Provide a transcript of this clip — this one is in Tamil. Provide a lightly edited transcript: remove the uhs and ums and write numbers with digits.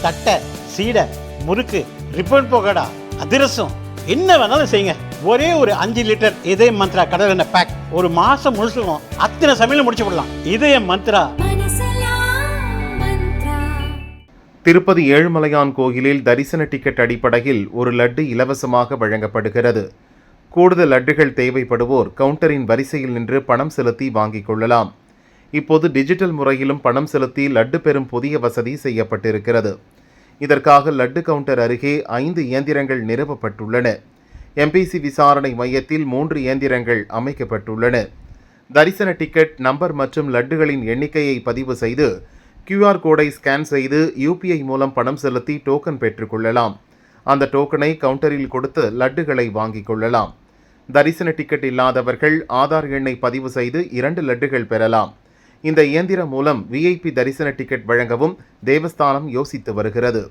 தட்டை, சீடை, முறுக்கு, ரிப்பன் பக்கோடா, அதிரசம், என்ன வேணாலும் செய்யுங்க. ஒரே ஒரு 5 லிட்டர் இதய மந்த்ரா கடல் எண்ணெய் பேக் ஒரு மாசம் முழுசுக்கும் அத்தனை சமையல் முடிச்சு விடலாம். இதய மந்த்ரா. திருப்பதி ஏழுமலையான் கோயிலில் தரிசன டிக்கெட் அடிப்படையில் ஒரு லட்டு இலவசமாக வழங்கப்படுகிறது. கூடுதல் லட்டுகள் தேவைப்படுவோர் கவுண்டரின் வரிசையில் நின்று பணம் செலுத்தி வாங்கிக் கொள்ளலாம். இப்போது டிஜிட்டல் முறையிலும் பணம் செலுத்தி லட்டு பெறும் புதிய வசதி செய்யப்பட்டிருக்கிறது. இதற்காக லட்டு கவுண்டர் அருகே 5 இயந்திரங்கள் நிறுவப்பட்டுள்ளன. எம்பிசி விசாரணை மையத்தில் 3 இயந்திரங்கள் அமைக்கப்பட்டுள்ளன. தரிசன டிக்கெட் நம்பர் மற்றும் லட்டுகளின் எண்ணிக்கையை பதிவு செய்து QR கோடை ஸ்கேன் செய்து UPI மூலம் பணம் செலுத்தி டோக்கன் பெற்றுக்கொள்ளலாம். அந்த டோக்கனை கவுண்டரில் கொடுத்து லட்டுகளை வாங்கிக் கொள்ளலாம். தரிசன டிக்கெட் இல்லாதவர்கள் ஆதார் எண்ணை பதிவு செய்து 2 லட்டுகள் பெறலாம். இந்த இயந்திரம் மூலம் VIP தரிசன டிக்கெட் வழங்கவும் தேவஸ்தானம் யோசித்து வருகிறது.